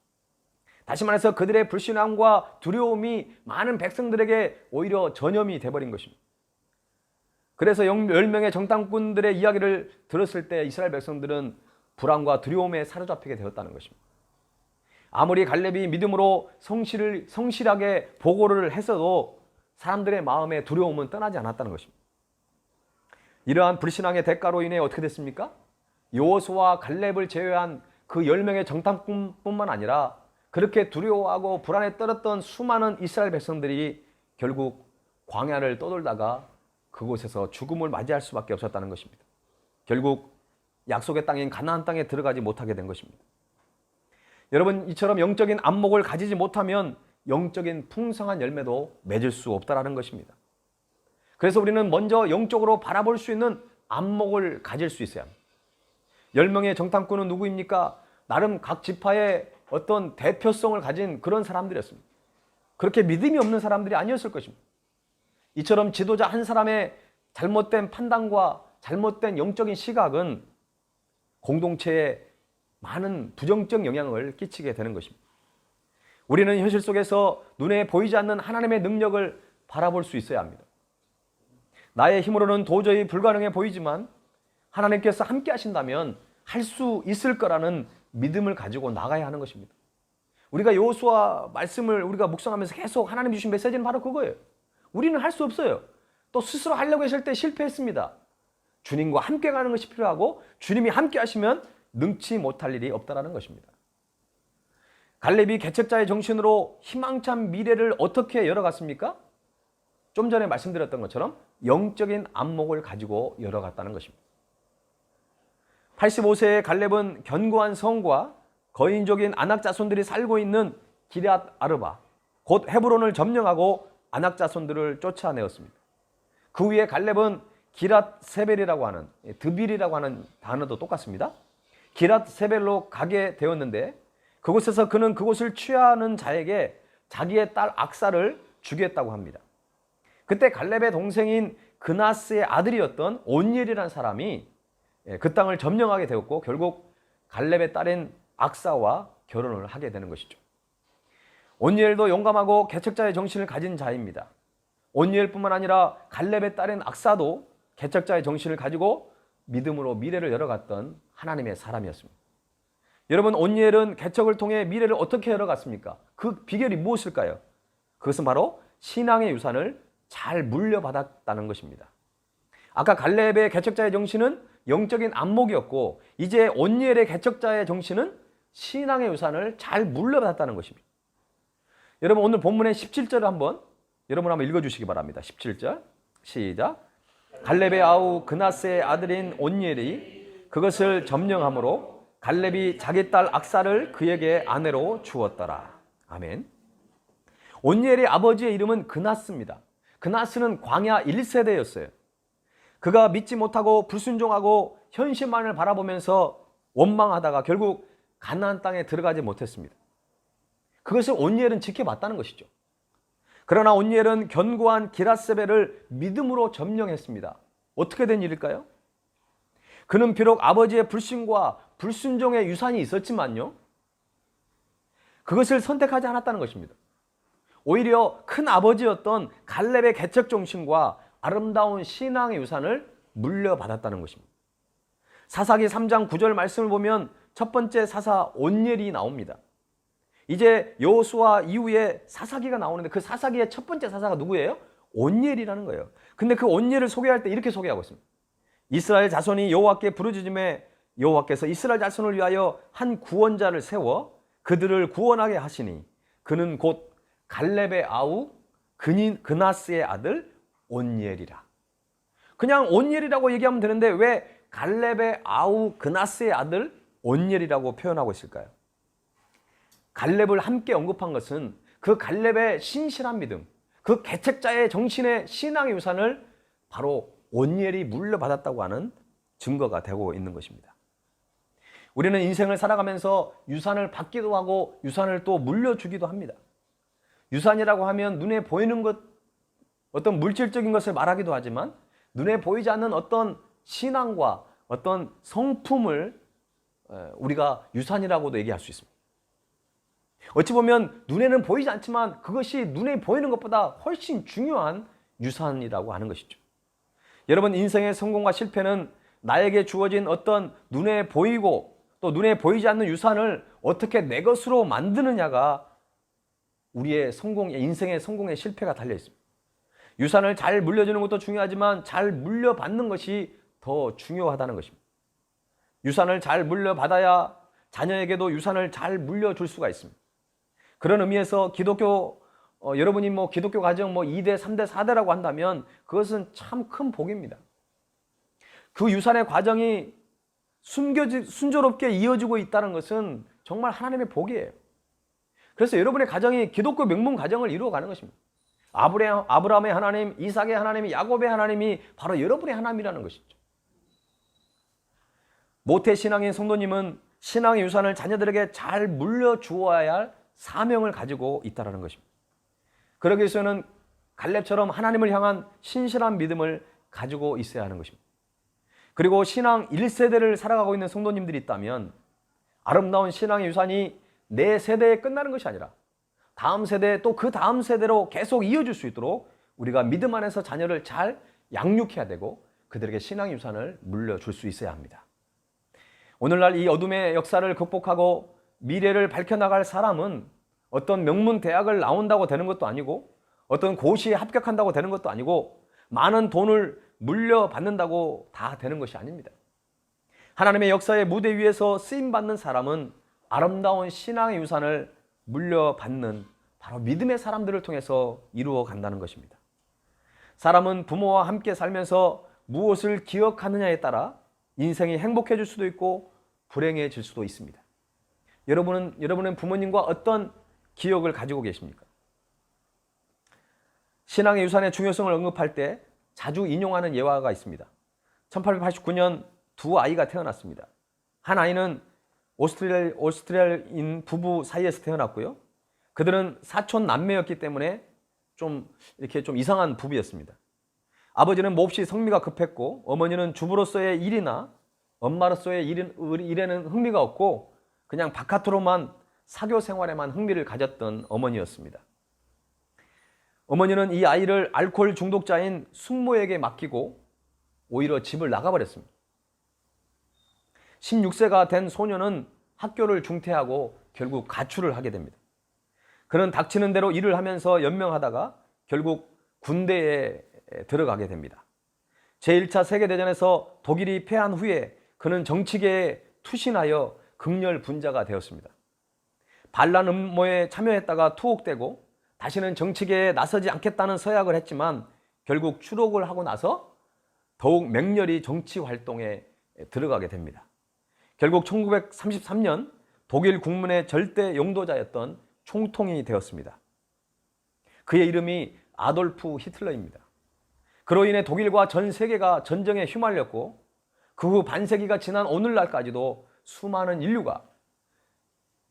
다시 말해서 그들의 불신앙과 두려움이 많은 백성들에게 오히려 전염이 돼버린 것입니다. 그래서 10명의 정탐꾼들의 이야기를 들었을 때 이스라엘 백성들은 불안과 두려움에 사로잡히게 되었다는 것입니다. 아무리 갈렙이 믿음으로 성실하게 보고를 했어도 사람들의 마음에 두려움은 떠나지 않았다는 것입니다. 이러한 불신앙의 대가로 인해 어떻게 됐습니까? 여호수아와 갈렙을 제외한 그 10명의 정탐꾼뿐만 아니라 그렇게 두려워하고 불안에 떨었던 수많은 이스라엘 백성들이 결국 광야를 떠돌다가 그곳에서 죽음을 맞이할 수밖에 없었다는 것입니다. 결국 약속의 땅인 가나안 땅에 들어가지 못하게 된 것입니다. 여러분, 이처럼 영적인 안목을 가지지 못하면 영적인 풍성한 열매도 맺을 수 없다라는 것입니다. 그래서 우리는 먼저 영적으로 바라볼 수 있는 안목을 가질 수 있어야 합니다. 10명의 정탐꾼은 누구입니까? 나름 각 지파의 어떤 대표성을 가진 그런 사람들이었습니다. 그렇게 믿음이 없는 사람들이 아니었을 것입니다. 이처럼 지도자 한 사람의 잘못된 판단과 잘못된 영적인 시각은 공동체에 많은 부정적 영향을 끼치게 되는 것입니다. 우리는 현실 속에서 눈에 보이지 않는 하나님의 능력을 바라볼 수 있어야 합니다. 나의 힘으로는 도저히 불가능해 보이지만 하나님께서 함께 하신다면 할 수 있을 거라는 믿음을 가지고 나가야 하는 것입니다. 우리가 여호수아 말씀을 우리가 묵상하면서 계속 하나님 주신 메시지는 바로 그거예요. 우리는 할 수 없어요. 또 스스로 하려고 했을 때 실패했습니다. 주님과 함께 가는 것이 필요하고 주님이 함께 하시면 능치 못할 일이 없다라는 것입니다. 갈렙이 개척자의 정신으로 희망찬 미래를 어떻게 열어갔습니까? 좀 전에 말씀드렸던 것처럼 영적인 안목을 가지고 열어갔다는 것입니다. 85세의 갈렙은 견고한 성과 거인족인 아낙 자손들이 살고 있는 기럇 아르바, 곧 헤브론을 점령하고 아낙 자손들을 쫓아내었습니다. 그 후에 갈렙은 기럇 세벨이라고 하는, 드빌이라고 하는 단어도 똑같습니다. 기럇 세벨로 가게 되었는데 그곳에서 그는 그곳을 취하는 자에게 자기의 딸 악사를 주겠다고 합니다. 그때 갈렙의 동생인 그나스의 아들이었던 온니엘이라는 사람이 그 땅을 점령하게 되었고 결국 갈렙의 딸인 악사와 결혼을 하게 되는 것이죠. 온니엘도 용감하고 개척자의 정신을 가진 자입니다. 온니엘뿐만 아니라 갈렙의 딸인 악사도 개척자의 정신을 가지고 믿음으로 미래를 열어갔던 하나님의 사람이었습니다. 여러분, 온니엘은 개척을 통해 미래를 어떻게 열어갔습니까? 그 비결이 무엇일까요? 그것은 바로 신앙의 유산을 잘 물려받았다는 것입니다. 아까 갈렙의 개척자의 정신은 영적인 안목이었고 이제 온니엘의 개척자의 정신은 신앙의 유산을 잘 물려받았다는 것입니다. 여러분, 오늘 본문의 17절을 여러분 한번 읽어주시기 바랍니다. 17절 시작. 갈렙의 아우 그나스의 아들인 온니엘이 그것을 점령함으로 갈렙이 자기 딸 악사를 그에게 아내로 주었더라. 아멘. 온니엘의 아버지의 이름은 그나스입니다. 그나스는 광야 1세대였어요. 그가 믿지 못하고 불순종하고 현실만을 바라보면서 원망하다가 결국 가나안 땅에 들어가지 못했습니다. 그것을 온니엘은 지켜봤다는 것이죠. 그러나 온니엘은 견고한 기럇세벨을 믿음으로 점령했습니다. 어떻게 된 일일까요? 그는 비록 아버지의 불신과 불순종의 유산이 있었지만요, 그것을 선택하지 않았다는 것입니다. 오히려 큰 아버지였던 갈렙의 개척 정신과 아름다운 신앙의 유산을 물려받았다는 것입니다. 사사기 3장 9절 말씀을 보면 첫 번째 사사 온니엘이 나옵니다. 이제 여호수아 이후에 사사기가 나오는데 그 사사기의 첫 번째 사사가 누구예요? 온니엘이라는 거예요. 근데 그 온니엘을 소개할 때 이렇게 소개하고 있습니다. 이스라엘 자손이 여호와께 부르짖음에 여호와께서 이스라엘 자손을 위하여 한 구원자를 세워 그들을 구원하게 하시니 그는 곧 갈렙의 아우 그나스의 아들 온니엘이라. 그냥 온니엘이라고 얘기하면 되는데 왜 갈렙의 아우 그나스의 아들 온니엘이라고 표현하고 있을까요? 갈렙을 함께 언급한 것은 그 갈렙의 신실한 믿음, 그 개척자의 정신의 신앙의 유산을 바로 온니엘이 물려받았다고 하는 증거가 되고 있는 것입니다. 우리는 인생을 살아가면서 유산을 받기도 하고 유산을 또 물려주기도 합니다. 유산이라고 하면 눈에 보이는 것, 어떤 물질적인 것을 말하기도 하지만 눈에 보이지 않는 어떤 신앙과 어떤 성품을 우리가 유산이라고도 얘기할 수 있습니다. 어찌 보면 눈에는 보이지 않지만 그것이 눈에 보이는 것보다 훨씬 중요한 유산이라고 하는 것이죠. 여러분, 인생의 성공과 실패는 나에게 주어진 어떤 눈에 보이고 또 눈에 보이지 않는 유산을 어떻게 내 것으로 만드느냐가 우리의 인생의 성공의 실패가 달려 있습니다. 유산을 잘 물려주는 것도 중요하지만 잘 물려받는 것이 더 중요하다는 것입니다. 유산을 잘 물려받아야 자녀에게도 유산을 잘 물려줄 수가 있습니다. 그런 의미에서 여러분이 기독교 가정 2대, 3대, 4대라고 한다면 그것은 참 큰 복입니다. 그 유산의 과정이 순조롭게 이어지고 있다는 것은 정말 하나님의 복이에요. 그래서 여러분의 가정이 기독교 명문 가정을 이루어가는 것입니다. 아브라함의 하나님, 이삭의 하나님, 야곱의 하나님이 바로 여러분의 하나님이라는 것이죠. 모태신앙인 성도님은 신앙의 유산을 자녀들에게 잘 물려주어야 할 사명을 가지고 있다는 것입니다. 그러기 위해서는 갈렙처럼 하나님을 향한 신실한 믿음을 가지고 있어야 하는 것입니다. 그리고 신앙 1세대를 살아가고 있는 성도님들이 있다면 아름다운 신앙의 유산이 내 세대에 끝나는 것이 아니라 다음 세대 또 그 다음 세대로 계속 이어질 수 있도록 우리가 믿음 안에서 자녀를 잘 양육해야 되고 그들에게 신앙의 유산을 물려줄 수 있어야 합니다. 오늘날 이 어둠의 역사를 극복하고 미래를 밝혀나갈 사람은 어떤 명문 대학을 나온다고 되는 것도 아니고 어떤 고시에 합격한다고 되는 것도 아니고 많은 돈을 물려받는다고 다 되는 것이 아닙니다. 하나님의 역사의 무대 위에서 쓰임받는 사람은 아름다운 신앙의 유산을 물려받는 바로 믿음의 사람들을 통해서 이루어 간다는 것입니다. 사람은 부모와 함께 살면서 무엇을 기억하느냐에 따라 인생이 행복해질 수도 있고 불행해질 수도 있습니다. 여러분은 부모님과 어떤 기억을 가지고 계십니까? 신앙의 유산의 중요성을 언급할 때 자주 인용하는 예화가 있습니다. 1889년 두 아이가 태어났습니다. 한 아이는 오스트리아인 부부 사이에서 태어났고요. 그들은 사촌 남매였기 때문에 좀 이상한 부부였습니다. 아버지는 몹시 성미가 급했고 어머니는 주부로서의 일이나 엄마로서의 일에는 흥미가 없고 그냥 바깥으로만 사교 생활에만 흥미를 가졌던 어머니였습니다. 어머니는 이 아이를 알코올 중독자인 숙모에게 맡기고 오히려 집을 나가버렸습니다. 16세가 된 소녀는 학교를 중퇴하고 결국 가출을 하게 됩니다. 그는 닥치는 대로 일을 하면서 연명하다가 결국 군대에 들어가게 됩니다. 제1차 세계대전에서 독일이 패한 후에 그는 정치계에 투신하여 극렬 분자가 되었습니다. 반란 음모에 참여했다가 투옥되고 다시는 정치계에 나서지 않겠다는 서약을 했지만 결국 추록을 하고 나서 더욱 맹렬히 정치 활동에 들어가게 됩니다. 결국 1933년 독일 국문의 절대 용도자였던 총통이 되었습니다. 그의 이름이 아돌프 히틀러입니다. 그로 인해 독일과 전 세계가 전쟁에 휘말렸고 그 후 반세기가 지난 오늘날까지도 수많은 인류가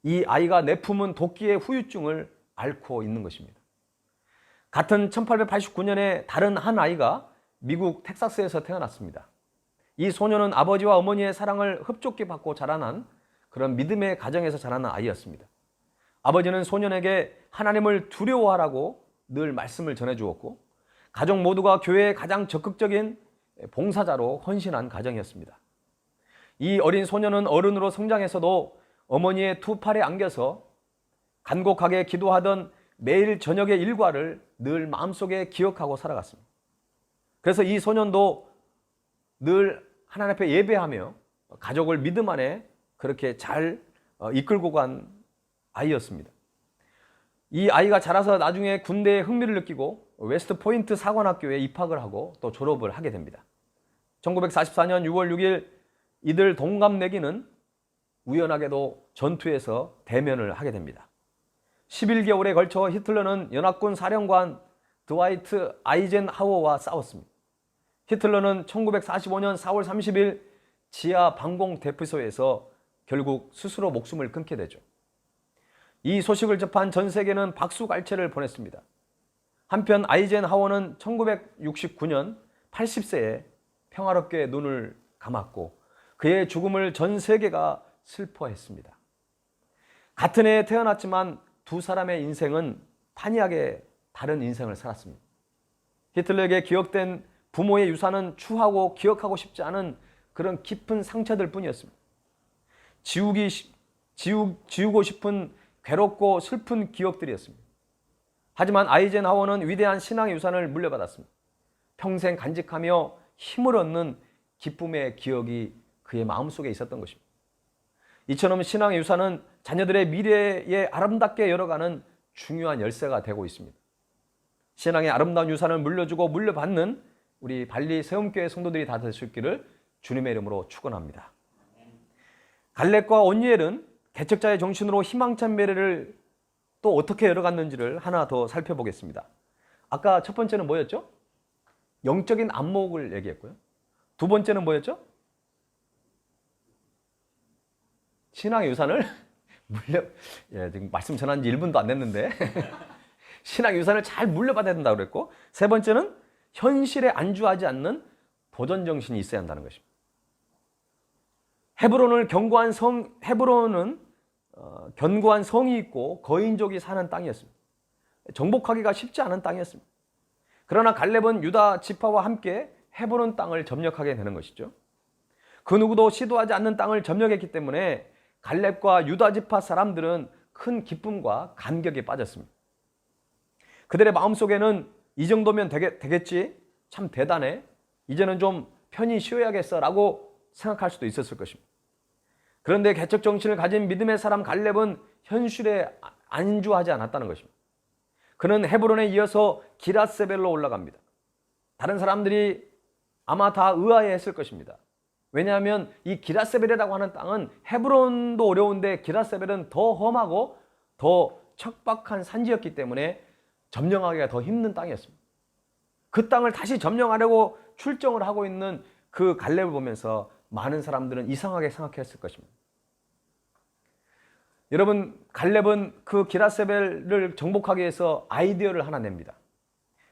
이 아이가 내품은 도끼의 후유증을 앓고 있는 것입니다. 같은 1889년에 다른 한 아이가 미국 텍사스에서 태어났습니다. 이 소녀는 아버지와 어머니의 사랑을 흡족히 받고 자라난 그런 믿음의 가정에서 자라는 아이였습니다. 아버지는 소년에게 하나님을 두려워하라고 늘 말씀을 전해주었고 가족 모두가 교회의 가장 적극적인 봉사자로 헌신한 가정이었습니다. 이 어린 소녀는 어른으로 성장해서도 어머니의 두 팔에 안겨서 간곡하게 기도하던 매일 저녁의 일과를 늘 마음속에 기억하고 살아갔습니다. 그래서 이 소년도 늘 하나님 앞에 예배하며 가족을 믿음 안에 그렇게 잘 이끌고 간 아이였습니다. 이 아이가 자라서 나중에 군대에 흥미를 느끼고 웨스트 포인트 사관학교에 입학을 하고 또 졸업을 하게 됩니다. 1944년 6월 6일 이들 동갑내기는 우연하게도 전투에서 대면을 하게 됩니다. 11개월에 걸쳐 히틀러는 연합군 사령관 드와이트 아이젠하워와 싸웠습니다. 히틀러는 1945년 4월 30일 지하 방공 대피소에서 결국 스스로 목숨을 끊게 되죠. 이 소식을 접한 전 세계는 박수갈채를 보냈습니다. 한편 아이젠하워는 1969년 80세에 평화롭게 눈을 감았고 그의 죽음을 전 세계가 슬퍼했습니다. 같은 해에 태어났지만 두 사람의 인생은 판이하게 다른 인생을 살았습니다. 히틀러에게 기억된 부모의 유산은 추하고 기억하고 싶지 않은 그런 깊은 상처들 뿐이었습니다. 지우고 싶은 괴롭고 슬픈 기억들이었습니다. 하지만 아이젠하워는 위대한 신앙의 유산을 물려받았습니다. 평생 간직하며 힘을 얻는 기쁨의 기억이 그의 마음속에 있었던 것입니다. 이처럼 신앙의 유산은 자녀들의 미래에 아름답게 열어가는 중요한 열쇠가 되고 있습니다. 신앙의 아름다운 유산을 물려주고 물려받는 우리 발리 세움교회 성도들이 다 될 수 있기를 주님의 이름으로 축원합니다. 갈렙과 온니엘은 개척자의 정신으로 희망찬 미래를 또 어떻게 열어갔는지를 하나 더 살펴보겠습니다. 아까 첫 번째는 뭐였죠? 영적인 안목을 얘기했고요. 두 번째는 뭐였죠? 신앙의 유산을 지금 말씀 전한 지 1분도 안 됐는데 신앙의 유산을 잘 물려받아야 된다고 그랬고, 세 번째는 현실에 안주하지 않는 도전 정신이 있어야 한다는 것입니다. 헤브론은 견고한 성이 있고 거인족이 사는 땅이었습니다. 정복하기가 쉽지 않은 땅이었습니다. 그러나 갈렙은 유다 지파와 함께 헤브론 땅을 점령하게 되는 것이죠. 그 누구도 시도하지 않는 땅을 점령했기 때문에 갈렙과 유다 지파 사람들은 큰 기쁨과 감격에 빠졌습니다. 그들의 마음속에는 이 정도면 되겠지? 참 대단해. 이제는 좀 편히 쉬어야겠어 라고 생각할 수도 있었을 것입니다. 그런데 개척 정신을 가진 믿음의 사람 갈렙은 현실에 안주하지 않았다는 것입니다. 그는 헤브론에 이어서 기랏세벨로 올라갑니다. 다른 사람들이 아마 다 의아해했을 것입니다. 왜냐하면 이 기랏세벨이라고 하는 땅은 헤브론도 어려운데 기랏세벨은 더 험하고 더 척박한 산지였기 때문에 점령하기가 더 힘든 땅이었습니다. 그 땅을 다시 점령하려고 출정을 하고 있는 그 갈렙을 보면서 많은 사람들은 이상하게 생각했을 것입니다. 여러분, 갈렙은 그 기랏세벨을 정복하기 위해서 아이디어를 하나 냅니다.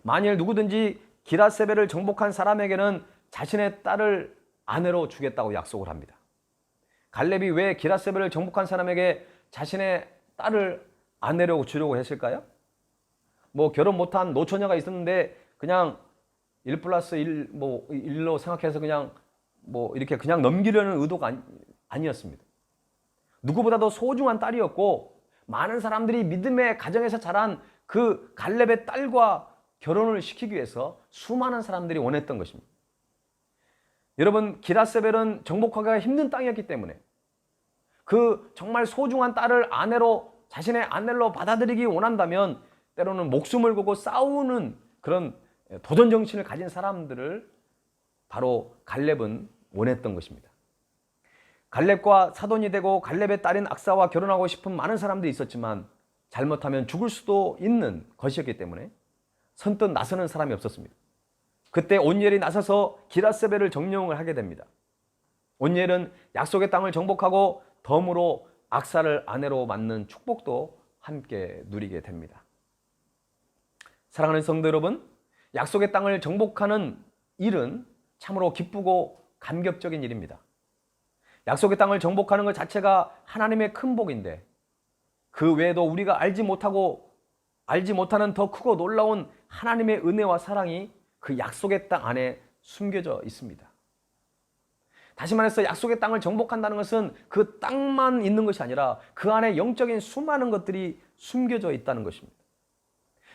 만일 누구든지 기랏세벨을 정복한 사람에게는 자신의 딸을 아내로 주겠다고 약속을 합니다. 갈렙이 왜 기랏세벨을 정복한 사람에게 자신의 딸을 아내로 주려고 했을까요? 뭐 결혼 못한 노처녀가 있었는데 그냥 1+1로 생각해서 그냥 뭐 이렇게 그냥 넘기려는 의도가 아니었습니다. 누구보다도 소중한 딸이었고 많은 사람들이 믿음의 가정에서 자란 그 갈렙의 딸과 결혼을 시키기 위해서 수많은 사람들이 원했던 것입니다. 여러분, 기랏세벨은 정복하기가 힘든 땅이었기 때문에 그 정말 소중한 딸을 자신의 아내로 받아들이기 원한다면 때로는 목숨을 걸고 싸우는 그런 도전 정신을 가진 사람들을 바로 갈렙은 원했던 것입니다. 갈렙과 사돈이 되고 갈렙의 딸인 악사와 결혼하고 싶은 많은 사람들이 있었지만 잘못하면 죽을 수도 있는 것이었기 때문에 선뜻 나서는 사람이 없었습니다. 그때 온니엘이 나서서 기랏세벨을 점령을 하게 됩니다. 온니엘은 약속의 땅을 정복하고 덤으로 악사를 아내로 맞는 축복도 함께 누리게 됩니다. 사랑하는 성도 여러분, 약속의 땅을 정복하는 일은 참으로 기쁘고 감격적인 일입니다. 약속의 땅을 정복하는 것 자체가 하나님의 큰 복인데 그 외에도 우리가 알지 못하는 더 크고 놀라운 하나님의 은혜와 사랑이 그 약속의 땅 안에 숨겨져 있습니다. 다시 말해서 약속의 땅을 정복한다는 것은 그 땅만 있는 것이 아니라 그 안에 영적인 수많은 것들이 숨겨져 있다는 것입니다.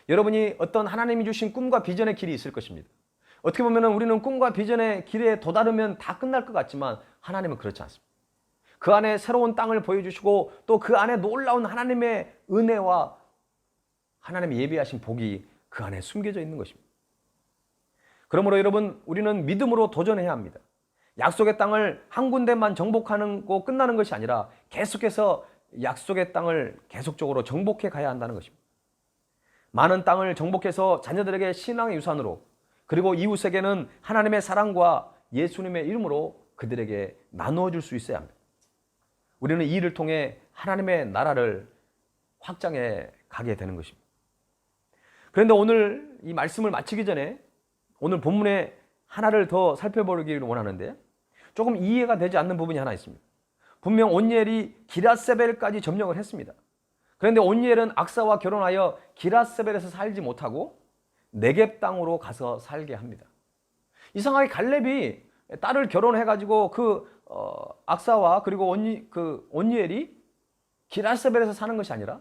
여러분이 어떤 하나님이 주신 꿈과 비전의 길이 있을 것입니다. 어떻게 보면 우리는 꿈과 비전의 길에 도달하면 다 끝날 것 같지만 하나님은 그렇지 않습니다. 그 안에 새로운 땅을 보여주시고 또 그 안에 놀라운 하나님의 은혜와 하나님의 예비하신 복이 그 안에 숨겨져 있는 것입니다. 그러므로 여러분, 우리는 믿음으로 도전해야 합니다. 약속의 땅을 한 군데만 정복하는 거 끝나는 것이 아니라 계속해서 약속의 땅을 계속적으로 정복해 가야 한다는 것입니다. 많은 땅을 정복해서 자녀들에게 신앙의 유산으로, 그리고 이웃에게는 하나님의 사랑과 예수님의 이름으로 그들에게 나누어 줄 수 있어야 합니다. 우리는 이 일을 통해 하나님의 나라를 확장해 가게 되는 것입니다. 그런데 오늘 이 말씀을 마치기 전에 오늘 본문에 하나를 더 살펴보기를 원하는데 조금 이해가 되지 않는 부분이 하나 있습니다. 분명 온니엘이 기랏세벨까지 점령을 했습니다. 그런데 온니엘은 악사와 결혼하여 기랏세벨에서 살지 못하고 네겝 땅으로 가서 살게 합니다. 이상하게 갈렙이 딸을 결혼해가지고 악사와 그리고 온니엘이 기랏세벨에서 사는 것이 아니라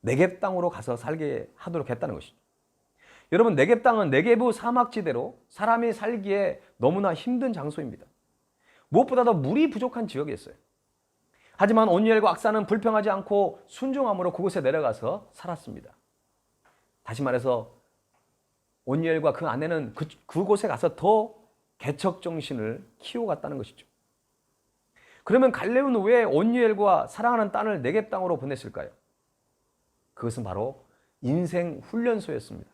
네겝 땅으로 가서 살게 하도록 했다는 것이죠. 여러분, 네겝 땅은 네게브 사막지대로 사람이 살기에 너무나 힘든 장소입니다. 무엇보다도 물이 부족한 지역이었어요. 하지만 온니엘과 악사는 불평하지 않고 순종함으로 그곳에 내려가서 살았습니다. 다시 말해서 온니엘과 그 아내는 그곳에 가서 더 개척 정신을 키워갔다는 것이죠. 그러면 갈렙은 왜 온니엘과 사랑하는 딸을 네겝 땅으로 보냈을까요? 그것은 바로 인생 훈련소였습니다.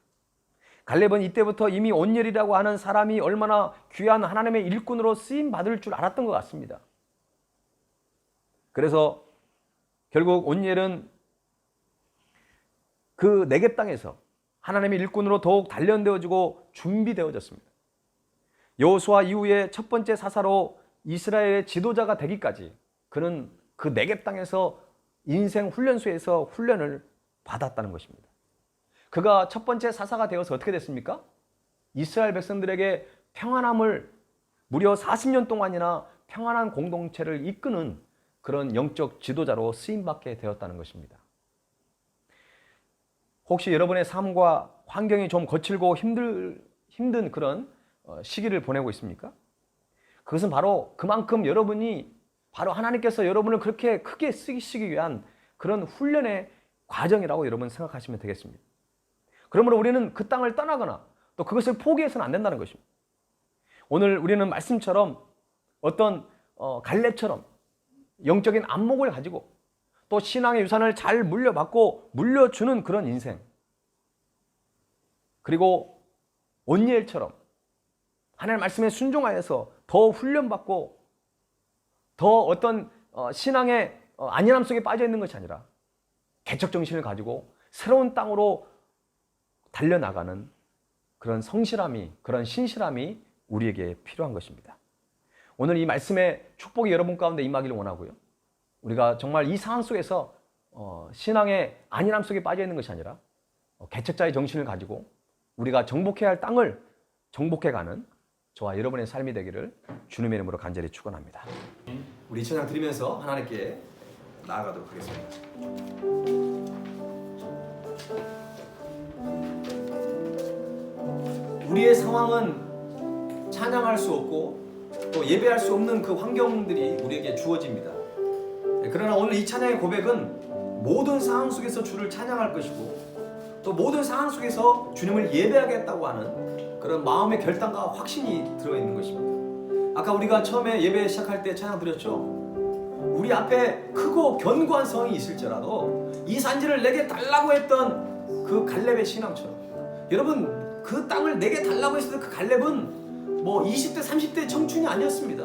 갈렙은 이때부터 이미 온니엘이라고 하는 사람이 얼마나 귀한 하나님의 일꾼으로 쓰임 받을 줄 알았던 것 같습니다. 그래서 결국 온니엘은 그 네겝 땅에서 하나님의 일꾼으로 더욱 단련되어지고 준비되어졌습니다. 여호수아 이후에 첫 번째 사사로 이스라엘의 지도자가 되기까지 그는 그 네겝 땅에서 인생 훈련소에서 훈련을 받았다는 것입니다. 그가 첫 번째 사사가 되어서 어떻게 됐습니까? 이스라엘 백성들에게 평안함을 무려 40년 동안이나 평안한 공동체를 이끄는 그런 영적 지도자로 쓰임받게 되었다는 것입니다. 혹시 여러분의 삶과 환경이 좀 거칠고 힘든 그런 시기를 보내고 있습니까? 그것은 바로 그만큼 여러분이 바로 하나님께서 여러분을 그렇게 크게 쓰시기 위한 그런 훈련의 과정이라고 여러분 생각하시면 되겠습니다. 그러므로 우리는 그 땅을 떠나거나 또 그것을 포기해서는 안 된다는 것입니다. 오늘 우리는 말씀처럼 어떤 갈렙처럼 영적인 안목을 가지고 또 신앙의 유산을 잘 물려받고 물려주는 그런 인생, 그리고 온니엘처럼 하나님의 말씀에 순종하여서 더 훈련받고 더 어떤 신앙의 안일함 속에 빠져 있는 것이 아니라 개척 정신을 가지고 새로운 땅으로 달려나가는 그런 성실함이, 그런 신실함이 우리에게 필요한 것입니다. 오늘 이 말씀의 축복이 여러분 가운데 임하기를 원하고요. 우리가 정말 이 상황 속에서 신앙의 안일함 속에 빠져 있는 것이 아니라 개척자의 정신을 가지고 우리가 정복해야 할 땅을 정복해가는 저와 여러분의 삶이 되기를 주님의 이름으로 간절히 축원합니다. 우리 찬양 드리면서 하나님께 나아가도록 하겠습니다. 우리의 상황은 찬양할 수 없고 또 예배할 수 없는 그 환경들이 우리에게 주어집니다. 그러나 오늘 이 찬양의 고백은 모든 상황 속에서 주를 찬양할 것이고 또 모든 상황 속에서 주님을 예배하겠다고 하는 그런 마음의 결단과 확신이 들어있는 것입니다. 아까 우리가 처음에 예배 시작할 때 찬양 드렸죠. 우리 앞에 크고 견고한 성이 있을지라도 이 산지를 내게 달라고 했던 그 갈렙의 신앙처럼, 여러분 그 땅을 내게 달라고 했을 때 그 갈렙은 뭐 20대 30대 청춘이 아니었습니다.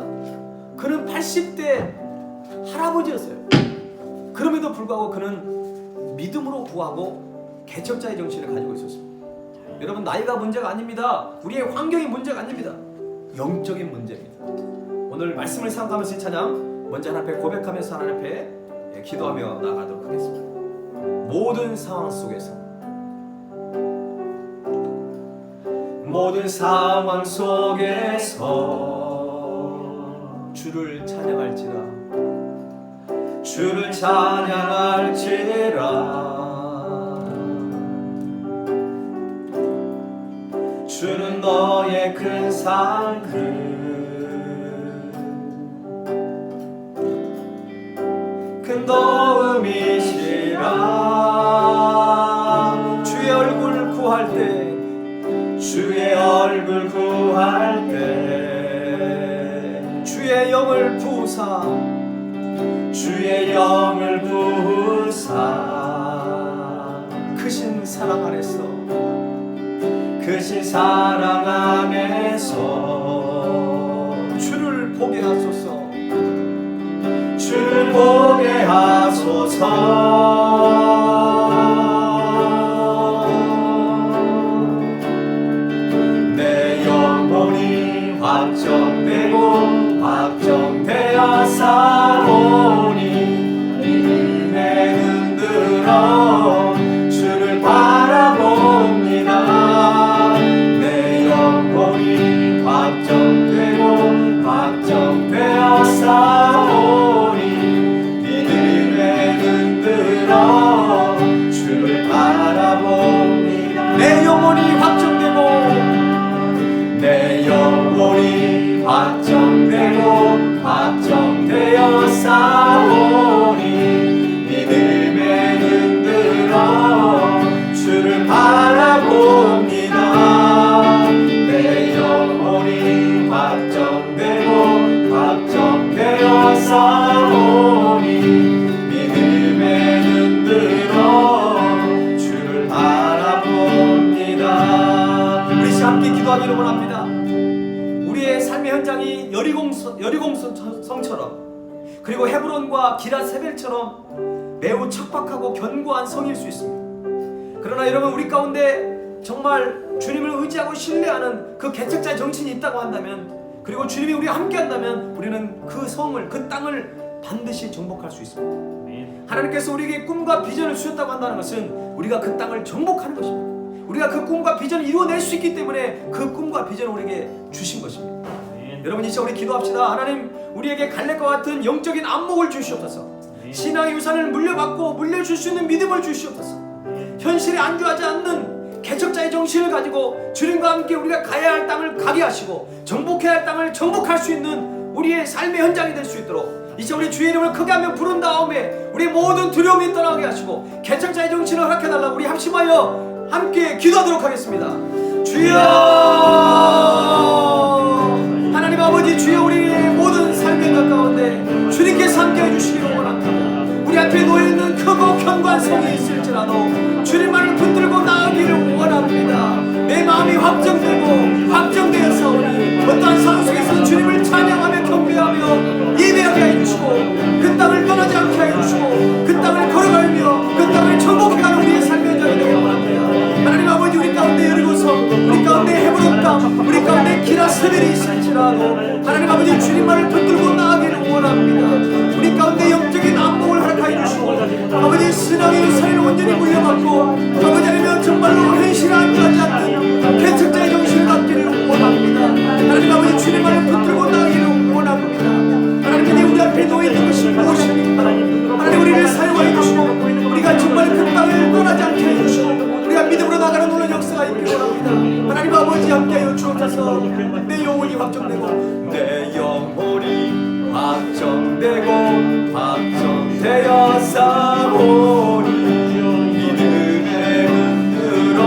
그는 80대 할아버지였어요. 그럼에도 불구하고 그는 믿음으로 구하고 개척자의 정신을 가지고 있었습니다. 여러분 나이가 문제가 아닙니다. 우리의 환경이 문제가 아닙니다. 영적인 문제입니다. 오늘 말씀을 생각하면서 이 찬양 먼저 하나님 앞에 고백하면서 하나님 앞에 기도하며 나가도록 하겠습니다. 모든 상황 속에서, 모든 상황 속에서 주를 찬양할지라, 주를 찬양할지라. 주는 너의 큰 상급, 큰 도움이시라. 주의 얼굴 구할 때, 주의 얼굴 구할 때 주의 영을 부으사, 주의 영을 부으사. 크신 사랑 안에서, 크신 사랑 안에서 주를 보게 하소서, 주를 보게 하소서. 내 영혼이 확정되고 확정되어 사오니 믿음에 눈들어 주를 바라봅니다. 내 영혼이 확정되고 확정되어 사오니 믿음에 눈들어 주를 바라봅니다. 내 영혼이 확정되고, 내 영혼이 확정되고 확정되어 사오니 믿음에 눈들어 주를 바라봅니다. 내 영혼이 확정되고 확정되어 사오니 기도하기를 원합니다. 우리의 삶의 현장이 여리공성처럼 그리고 헤브론과 기라세벨처럼 매우 척박하고 견고한 성일 수 있습니다. 그러나 여러분, 우리 가운데 정말 주님을 의지하고 신뢰하는 그 개척자의 정신이 있다고 한다면, 그리고 주님이 우리와 함께 한다면 우리는 그 성을, 그 땅을 반드시 정복할 수 있습니다. 하나님께서 우리에게 꿈과 비전을 주셨다고 한다는 것은 우리가 그 땅을 정복하는 것입니다. 우리가 그 꿈과 비전을 이루어낼 수 있기 때문에 그 꿈과 비전을 우리에게 주신 것입니다. 여러분, 이제 우리 기도합시다. 하나님, 우리에게 갈렙과 같은 영적인 안목을 주시옵소서. 신앙의 유산을 물려받고 물려줄 수 있는 믿음을 주시옵소서. 현실에 안주하지 않는 개척자의 정신을 가지고 주님과 함께 우리가 가야 할 땅을 가게 하시고 정복해야 할 땅을 정복할 수 있는 우리의 삶의 현장이 될 수 있도록 이제 우리 주의 이름을 크게 하며 부른 다음에 우리 모든 두려움이 떠나게 하시고 개척자의 정신을 허락해달라고 우리 합심하여 함께 기도하도록 하겠습니다. 주여, 하나님 아버지, 주여, 우리의 모든 삶의 것 가운데 주님께서 함께해 주시기를 원합니다. 우리 앞에 놓여있는 크고 견고한 성이 있을지라도 주님만을 붙들고 나아가기를 원합니다. 내 마음이 확정되고 확정되었사오니 어떠한 상황 속에서 주님을 찬양하며 경배하며 예배하게 해주시고 그 땅을 떠나지 않게 해주시고 그 땅을 걸어가며 그 땅을 정복해가는 우리의 삶의 현장이 되길 원합니다. 하나님 아버지, 우리 가운데 여리고성, 우리 가운데 헤브론 땅, 우리 가운데 기라세벨이 있을지라도 하나님 아버지, 주님만을 붙들고 나아가기를 원합니다. 우리 가운데 영적인 안목을 허락하여 주시고 아버지, 신앙의 유산을 온전히 물려받고 아버지, 아니면 정말로 현실에 안주하지 않는 개척자의 정신을 갖기를 원합니다. 하나님 아버지, 주님만을 붙들고 나아가기를 원합니다. 하나님, 우리 앞에 놓여있는 것이 무엇입니까? 하나님, 우리를 사용하여 주시고 우리가 정말 그 땅을 떠나지 않게 해주시고 우리가 믿음으로 나가는 놀라운 역사가 있기를 원합니다. 하나님 아버지, 함께하여 주옵소서. 내 영혼이 확정되고 내 영혼이 확정되고 확정되어 싸우니 믿음에 흔들어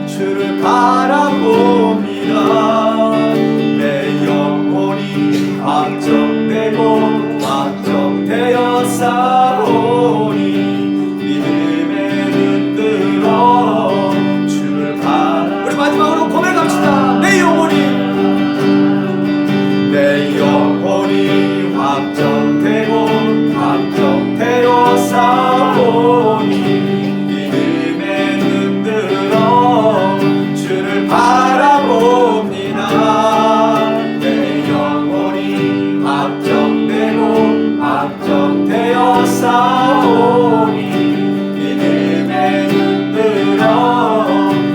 주를 바라봅니다. 내 영혼이 확정되고 확정되어 싸우니 믿음에 흔들어 주를 바라. 우리 마지막으로 고백합시다. 내 영혼이 확정되고 확정되어 싸우니 믿음에 흔들어 주를 바라봅니다. 내 영혼이 확정되고 확정되어 싸우니 믿음에 흔들어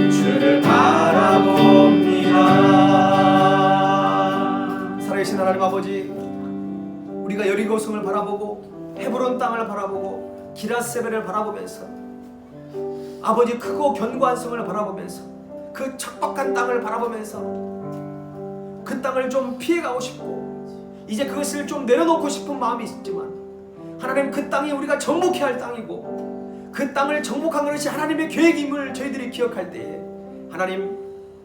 주를 바라봅니다. 살아계신 하나님 아버지, 우리가 여리고성을 바라보고 헤브론 땅을 바라보고 기라세벨을 바라보면서 아버지, 크고 견고한 성을 바라보면서 그 척박한 땅을 바라보면서 그 땅을 좀 피해가고 싶고 이제 그것을 좀 내려놓고 싶은 마음이 있지만 하나님, 그 땅이 우리가 정복해야 할 땅이고 그 땅을 정복한 것이 하나님의 계획임을 저희들이 기억할 때에 하나님,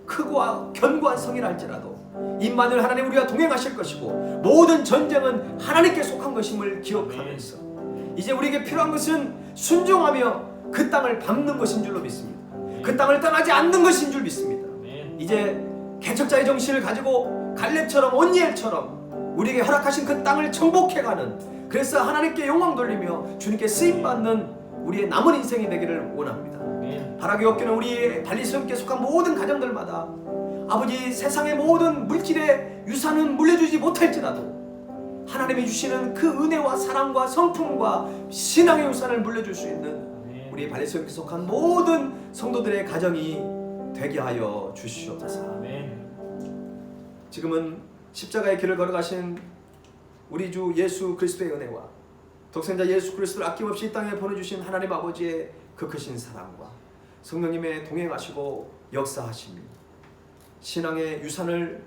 크고 견고한 성이라 할지라도 임마누엘 하나님, 우리가 동행하실 것이고 모든 전쟁은 하나님께 속한 것임을 기억하면서 이제 우리에게 필요한 것은 순종하며 그 땅을 밟는 것인 줄로 믿습니다. 그 땅을 떠나지 않는 것인 줄 믿습니다. 이제 개척자의 정신을 가지고 갈렙처럼 온니엘처럼 우리에게 허락하신 그 땅을 정복해가는, 그래서 하나님께 영광 돌리며 주님께 쓰임받는 우리의 남은 인생이 되기를 원합니다. 바라기 없기는 우리 발리스님께 속한 모든 가정들마다 아버지, 세상의 모든 물질의 유산은 물려주지 못할지라도 하나님이 주시는 그 은혜와 사랑과 성품과 신앙의 유산을 물려줄 수 있는 우리 발리스님께 속한 모든 성도들의 가정이 되게 하여 주시옵소서. 지금은 십자가의 길을 걸어가신 우리 주 예수 그리스도의 은혜와 독생자 예수 그리스도를 아낌없이 이 땅에 보내주신 하나님 아버지의 그 크신 사랑과 성령님의 동행하시고 역사하심이 신앙의 유산을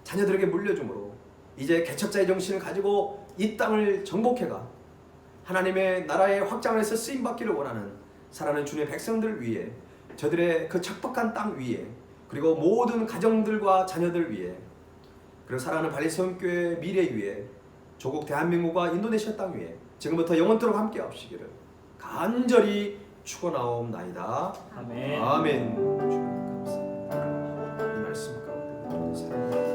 자녀들에게 물려주므로 이제 개척자의 정신을 가지고 이 땅을 정복해가 하나님의 나라의 확장을 해서 쓰임받기를 원하는 사랑하는 주님의 백성들 위해, 저들의 그 척박한 땅 위에, 그리고 모든 가정들과 자녀들 위해, 그리고 사랑하는 발리성교회 미래 위에, 조국 대한민국과 인도네시아 땅 위에 지금부터 영원토록 함께 하시기를 간절히 축원하옵나이다. 아멘. 아멘. 주님 감사합니다. 이 말씀 말씀 가운데 우리 사랑합니다.